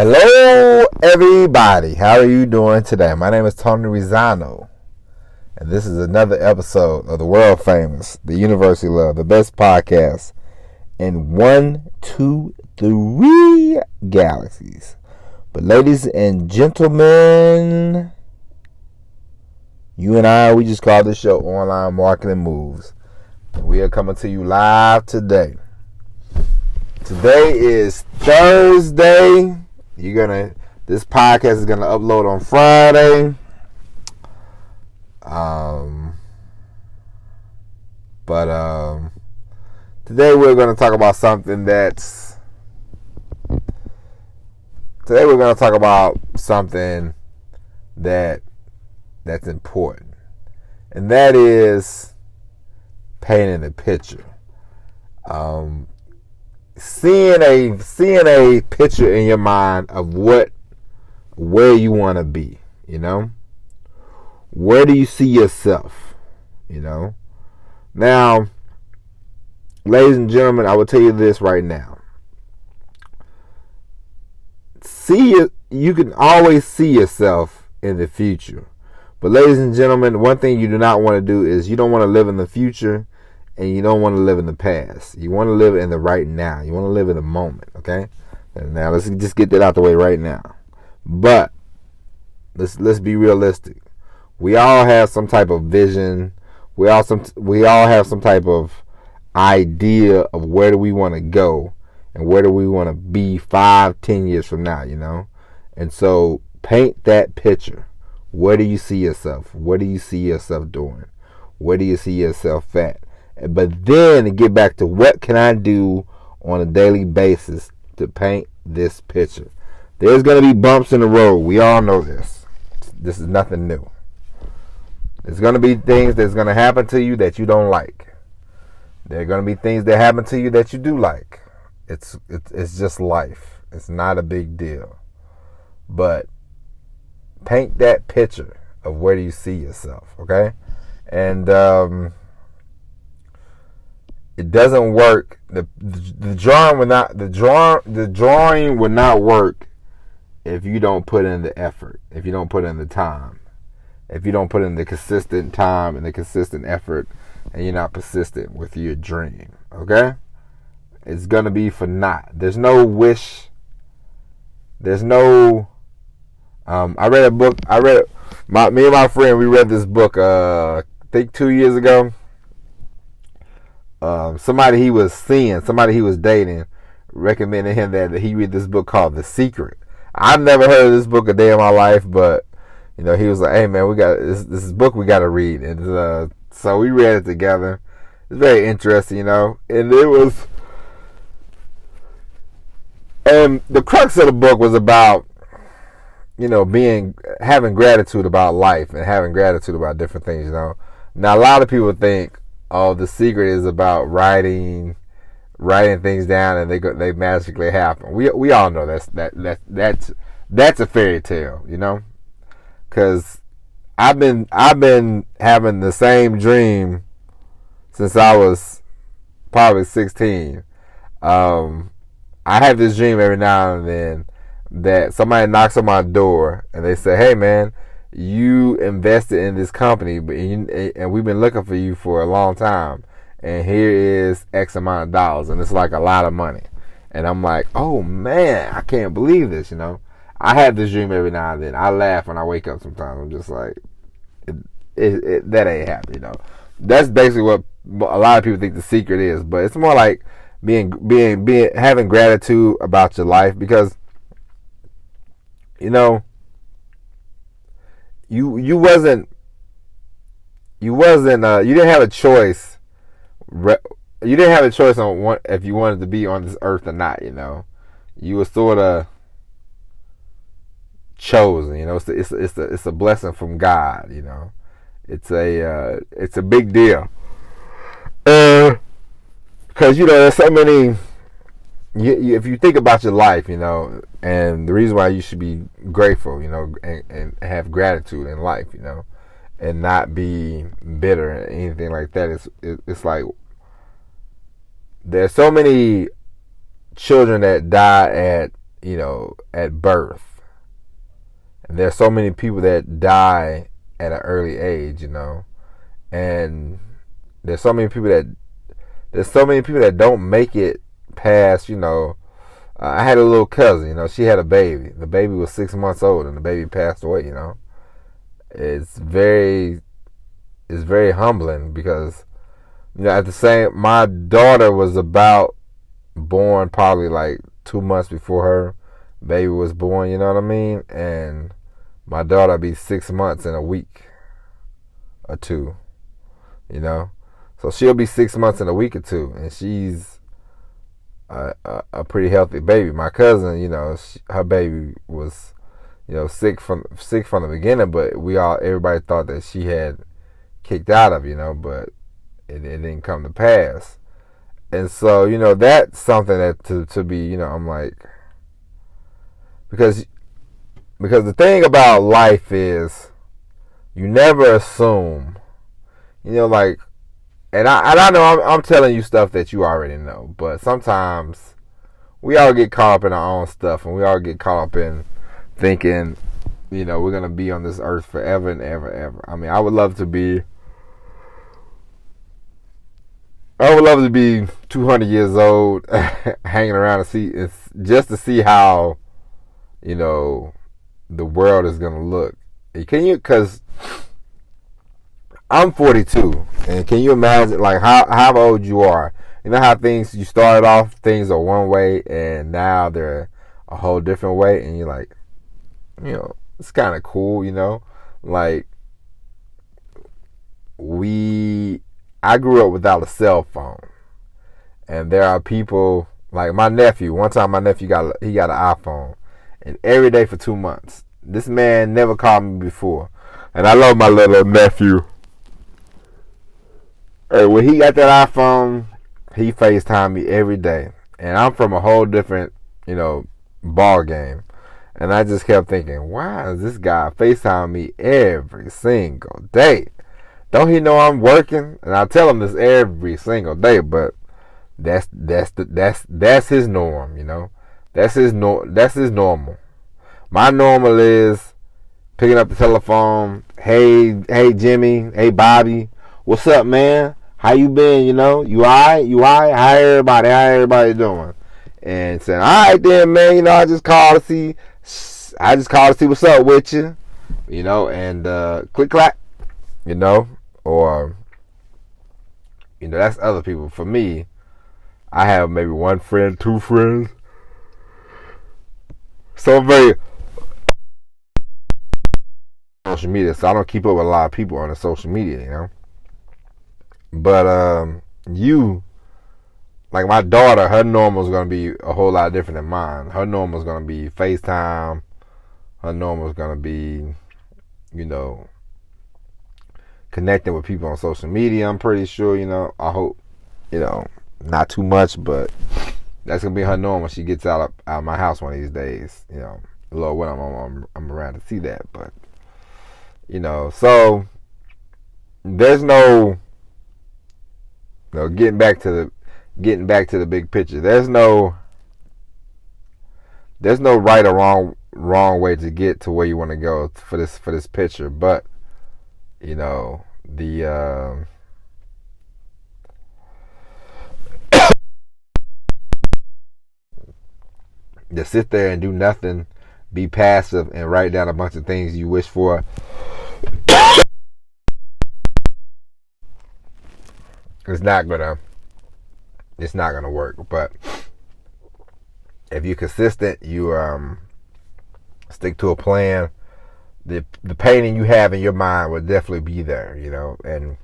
Hello, everybody. How are you doing today? My name is Tony Rizzano, and this is another episode of the world famous, the University Love, the best podcast in 1, 2, 3 galaxies. But ladies and gentlemen, you and I, we just call this show Online Marketing Moves. And we are coming to you live today. Today is Thursday. This podcast is gonna upload on Friday. But today we're gonna talk about something that's important, and that is painting a picture. Seeing a picture in your mind of where you want to be, where do you see yourself, Now, ladies and gentlemen, I will tell you this right now. You can always see yourself in the future, but ladies and gentlemen, one thing you do not want to do is you don't want to live in the future. And you don't want to live in the past. You want to live in the right now. You want to live in the moment, okay? And now let's just get that out the way right now. But let's be realistic. We all have some type of vision. We all have some type of idea of where do we want to go and where do we want to be 5-10 years from now, And so paint that picture. Where do you see yourself? What do you see yourself doing? Where do you see yourself at? But then to get back to what can I do on a daily basis to paint this picture. There's going to be bumps in the road. We all know this. This is nothing new. There's going to be things that's going to happen to you that you don't like. There are going to be things that happen to you that you do like. It's just life. It's not a big deal. But paint that picture of where do you see yourself, okay? And it doesn't work. The drawing would not work if you don't put in the effort, if you don't put in the time, if you don't put in the consistent time and the consistent effort, and you're not persistent with your dream. Okay, it's gonna be for naught. There's no wish. There's no. I read a book. Me and my friend, we read this book. I think 2 years ago. Somebody he was dating recommended him that he read this book called The Secret. I've never heard of this book a day in my life, but he was like, "Hey man, we got this book we got to read," and so we read it together. It's very interesting, and it was, and the crux of the book was about having gratitude about life and having gratitude about different things. Now a lot of people think, oh, The Secret is about writing things down and they magically happen. We all know that's a fairy tale, because I've been having the same dream since I was probably 16. I have this dream every now and then that somebody knocks on my door and they say, "Hey man, you invested in this company, and we've been looking for you for a long time, and here is X amount of dollars," and it's like a lot of money. And I'm like, "Oh man, I can't believe this." I have this dream every now and then. I laugh when I wake up sometimes. I'm just like, that ain't happening. That's basically what a lot of people think The Secret is, but it's more like having gratitude about your life, because you didn't have a choice. You didn't have a choice on if you wanted to be on this earth or not. You were sort of chosen. It's a blessing from God. It's a big deal. Because there's so many. If you think about your life, and the reason why you should be grateful, and have gratitude in life, and not be bitter or anything like that. It's like there's so many children that die at birth. And there's so many people that die at an early age, and there's so many people that don't make it past, I had a little cousin, she had a baby. The baby was 6 months old and the baby passed away, It's very humbling because, at the same, my daughter was about born probably like 2 months before her baby was born, you know what I mean? And my daughter be 6 months in a week or two, So she'll be 6 months in a week or two, and she's a pretty healthy baby. My cousin, her baby was, sick from the beginning, but everybody thought that she had kicked out of, but it didn't come to pass. And so, that's something that to be, I'm like, because the thing about life is you never assume, like, and I know I'm telling you stuff that you already know, but sometimes we all get caught up in our own stuff, and we all get caught up in thinking, we're going to be on this earth forever and ever, ever. I mean, I would love to be 200 years old, hanging around just to see how, the world is going to look. Because I'm 42, and can you imagine, like, how old you are? You know how you started off, things are one way, and now they're a whole different way, and you're like, it's kind of cool, like, I grew up without a cell phone, and there are people, like my nephew, one time my nephew got an iPhone, and every day for 2 months, this man never called me before, and I love my little nephew. Hey, when he got that iPhone, he FaceTimed me every day. And I'm from a whole different, ball game. And I just kept thinking, why is this guy FaceTime me every single day? Don't he know I'm working? And I tell him this every single day, but that's his norm, That's his normal. My normal is picking up the telephone, hey Jimmy, hey Bobby, what's up, man? How you been, you alright? How everybody doing? And saying, alright then, man, I just called to see what's up with you. And click clack, or that's other people. For me, I have maybe one friend, two friends. So I'm very social media, so I don't keep up with a lot of people on the social media, But like my daughter, her normal is going to be a whole lot different than mine. Her normal is going to be FaceTime. Her normal is going to be, connecting with people on social media. I'm pretty sure, I hope, not too much, but that's going to be her normal. She gets out of my house one of these days, Lord, when I'm around to see that. But, so there's no, getting back to the big picture. There's no right or wrong way to get to where you want to go for this picture, but the to sit there and do nothing, be passive, and write down a bunch of things you wish for. It's not gonna work. But if you're consistent, you stick to a plan, the painting you have in your mind will definitely be there, and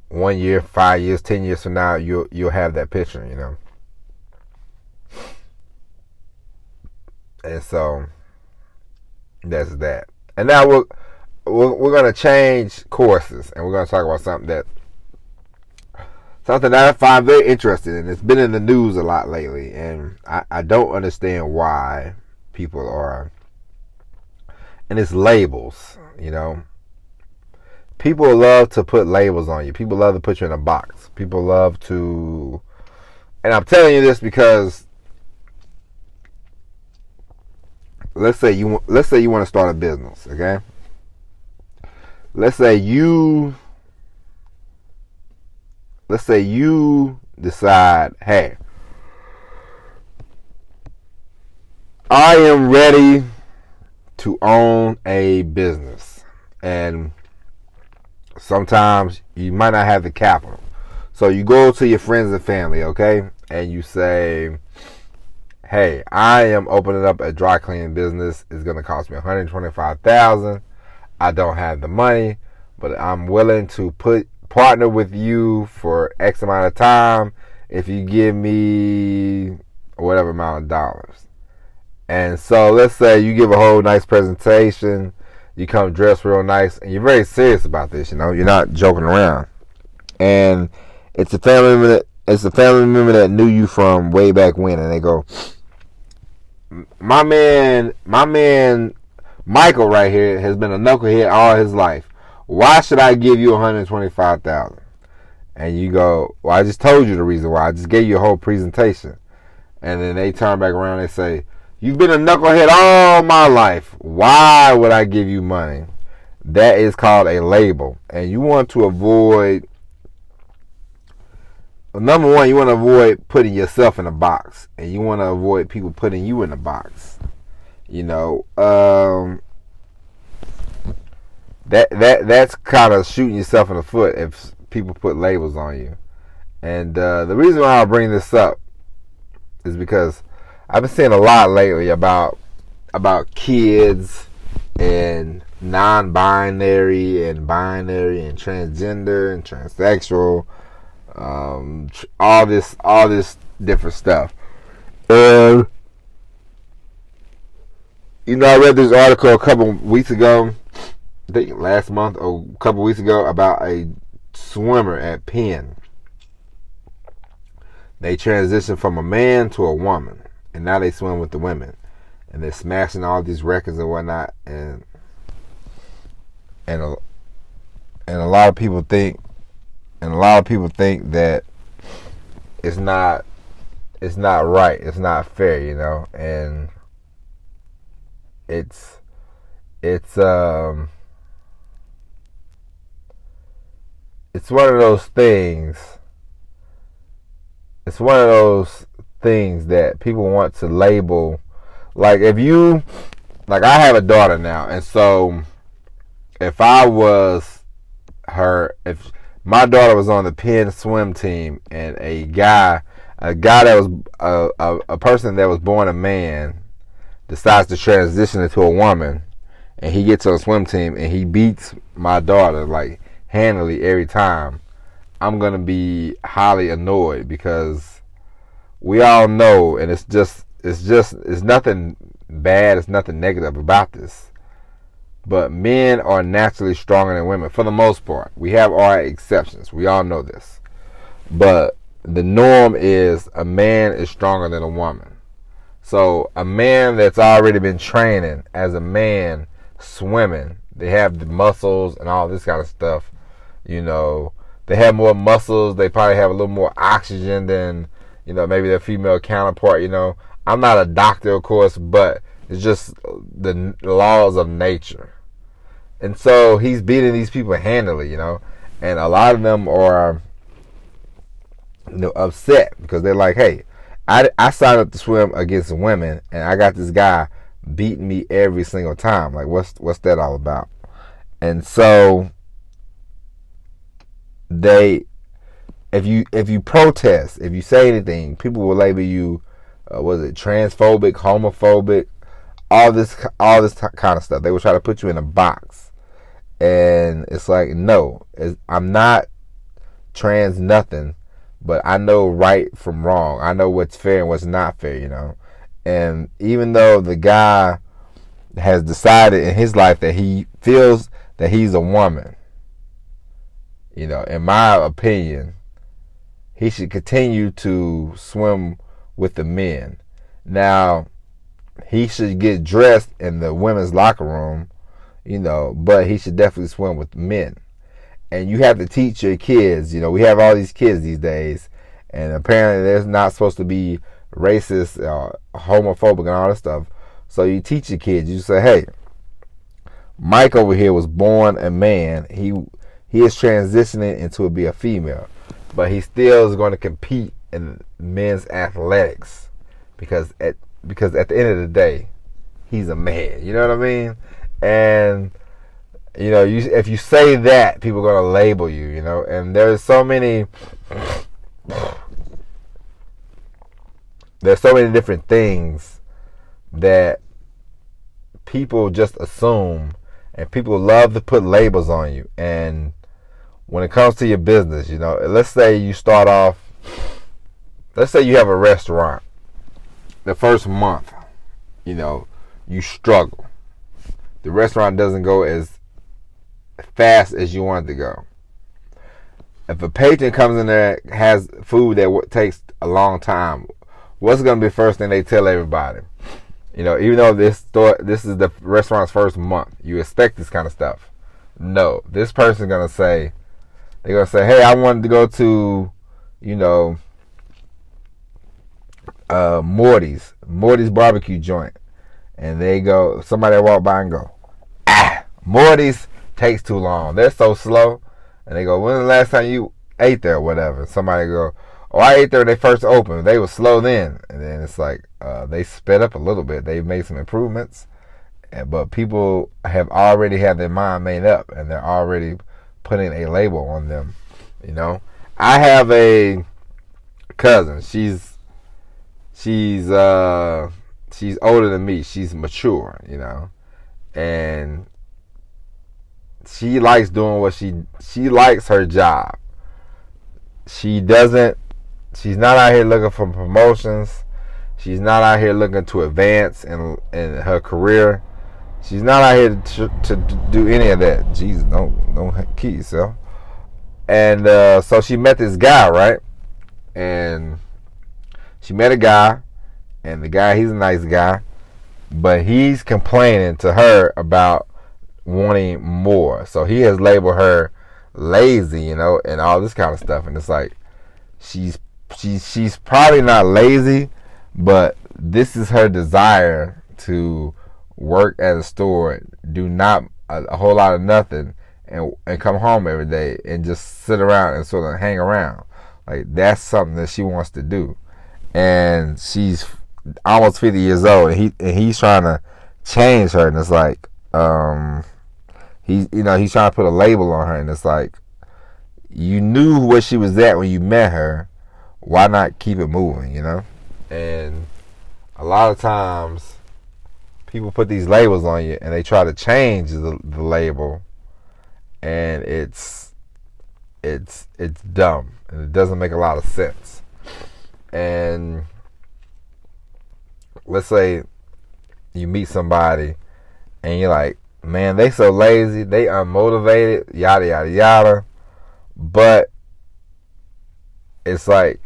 1 year, 5 years, 10 years from now, you'll have that picture, And so that's that. And now we're gonna change courses, and we're gonna talk about something that I find very interesting, and it's been in the news a lot lately, and I don't understand why people are. And it's labels, People love to put labels on you. People love to put you in a box. People love to, and I'm telling you this because let's say you want to start a business, okay? Let's say you decide, hey, I am ready to own a business. And sometimes you might not have the capital. So you go to your friends and family, okay? And you say, hey, I am opening up a dry cleaning business. It's going to cost me $125,000. I don't have the money, but I'm willing to partner with you for X amount of time if you give me whatever amount of dollars. And so let's say you give a whole nice presentation, you come dressed real nice, and you're very serious about this, you're not joking around. And it's a family member that knew you from way back when, and they go, my man Michael right here has been a knucklehead all his life. Why should I give you $125,000? And you go, well, I just told you the reason why. I just gave you a whole presentation. And then they turn back around and they say, you've been a knucklehead all my life. Why would I give you money? That is called a label. And you want to avoid, number one, you want to avoid putting yourself in a box. And you want to avoid people putting you in a box. That's kind of shooting yourself in the foot if people put labels on you. And the reason why I bring this up is because I've been seeing a lot lately about kids and non-binary and binary and transgender and transsexual, all this different stuff. And I read this article a couple weeks ago, I think last month or a couple weeks ago, about a swimmer at Penn. They transitioned from a man to a woman, and now they swim with the women, and they're smashing all these records and whatnot. And a lot of people think, that it's not right, it's not fair, and it's one of those things. It's one of those things that people want to label. Like I have a daughter now, and so if my daughter was on the Penn swim team, and a guy that was a person that was born a man decides to transition into a woman, and he gets on a swim team and he beats my daughter like handily every time, I'm gonna be highly annoyed, because we all know, and it's nothing bad, it's nothing negative about this, but men are naturally stronger than women for the most part. We have our exceptions, we all know this, but the norm is a man is stronger than a woman. So a man that's already been training as a man swimming, they have the muscles and all this kind of stuff. They have more muscles. They probably have a little more oxygen than, maybe their female counterpart. I'm not a doctor, of course, but it's just the laws of nature. And so he's beating these people handily, and a lot of them are, upset, because they're like, hey, I signed up to swim against women, and I got this guy beating me every single time. Like, what's that all about? And so if you protest, if you say anything, people will label you, transphobic, homophobic, all this kind of stuff. They will try to put you in a box, and it's like, no, I'm not trans nothing, but I know right from wrong. I know what's fair and what's not fair, And even though the guy has decided in his life that he feels that he's a woman, in my opinion, he should continue to swim with the men. Now, he should get dressed in the women's locker room, but he should definitely swim with the men. And you have to teach your kids, we have all these kids these days, and apparently they're not supposed to be racist, homophobic, and all this stuff. So you teach your kids. You say, hey, Mike over here was born a man. He is transitioning into be a female, but he still is going to compete in men's athletics because at the end of the day, he's a man. You know what I mean? And you know, if you say that, people are going to label you. You know, and there's so many different things that people just assume, and people love to put labels on you. And when it comes to your business, you know, let's say you have a restaurant. The first month, you know, you struggle. The restaurant doesn't go as fast as you want it to go. If a patron comes in there, has food that takes a long time, what's going to be the first thing they tell everybody? You know, even though this is the restaurant's first month, you expect this kind of stuff. No, this person's going to say, hey, I wanted to go to, you know, Morty's barbecue joint. And somebody walk by and go, Morty's takes too long. They're so slow. And they go, when's the last time you ate there or whatever? Somebody go, oh, I ate there when they first opened. They were slow then. And then it's like, they sped up a little bit. They've made some improvements. But people have already had their mind made up. And they're already putting a label on them. You know? I have a cousin. She's older than me. She's mature, you know. And she likes doing what she likes her job. She's not out here looking for promotions. She's not out here looking to advance in her career. She's not out here to do any of that. Jesus, don't kid yourself. And so she met this guy, right? And she met a guy, and the guy, he's a nice guy, but he's complaining to her about wanting more. So he has labeled her lazy, you know, and all this kind of stuff. And it's like, she's probably not lazy, but this is her desire to work at a store, do not a whole lot of nothing, and come home every day and just sit around and sort of hang around. Like, that's something that she wants to do. And she's almost 50 years old, and he's trying to change her. And it's like, he's trying to put a label on her. And it's like, you knew where she was at when you met her. Why not keep it moving, you know? And a lot of times, people put these labels on you, and they try to change the label, and it's dumb, and it doesn't make a lot of sense. And let's say you meet somebody, and you're like, man, they so lazy, they unmotivated, yada yada yada. But it's like,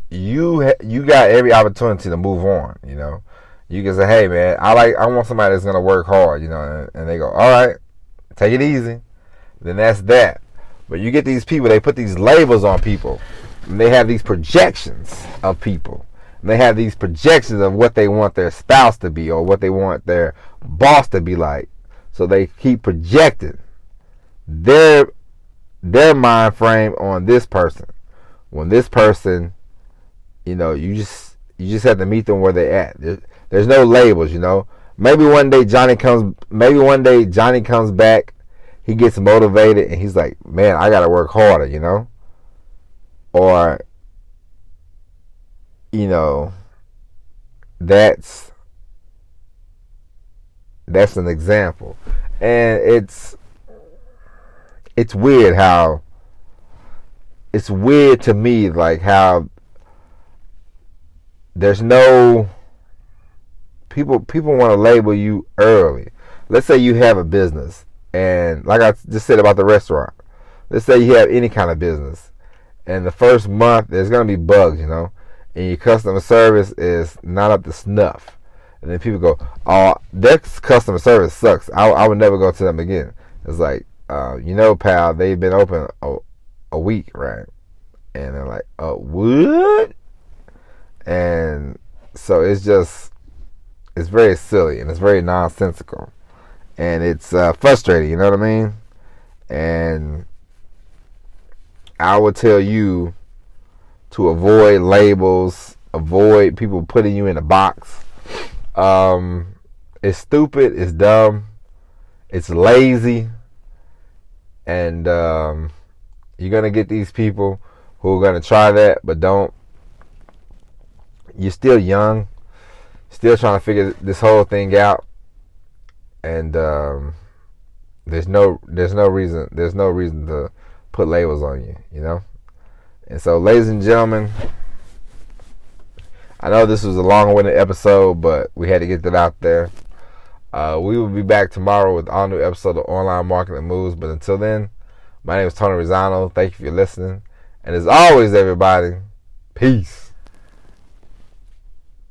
you got every opportunity to move on, you know. You can say, hey man, I want somebody that's gonna work hard, you know, and they go, all right, take it easy. Then that's that. But you get these people, they put these labels on people, and they have these projections of people. And they have these projections of what they want their spouse to be, or what they want their boss to be like. So they keep projecting their mind frame on this person. When this person, you know, you just have to meet them where they're at. There's no labels, you know. Maybe one day Johnny comes back, he gets motivated, and he's like, man, I gotta work harder, you know. Or, you know, that's an example. And it's weird how, it's weird to me, like how there's no, people want to label you early. Let's say you have a business, and like I just said about the restaurant, let's say you have any kind of business, and the first month there's going to be bugs, you know, and your customer service is not up to snuff. And then people go, oh, their customer service sucks, I would never go to them again. It's like, you know, pal, they've been open a week, right? And they're like, what? And so it's just, It's very silly and it's very nonsensical. And it's frustrating, you know what I mean? And I would tell you to avoid labels, avoid people putting you in a box. It's stupid, it's dumb, it's lazy, and you're going to get these people who are going to try that, but don't. You're still young, still trying to figure this whole thing out, and there's no reason to put labels on you, you know. And so, ladies and gentlemen, I know this was a long-winded episode, but we had to get that out there. We will be back tomorrow with an all-new episode of Online Marketing Moves. But until then, my name is Tony Rizzano. Thank you for listening. And as always, everybody, peace.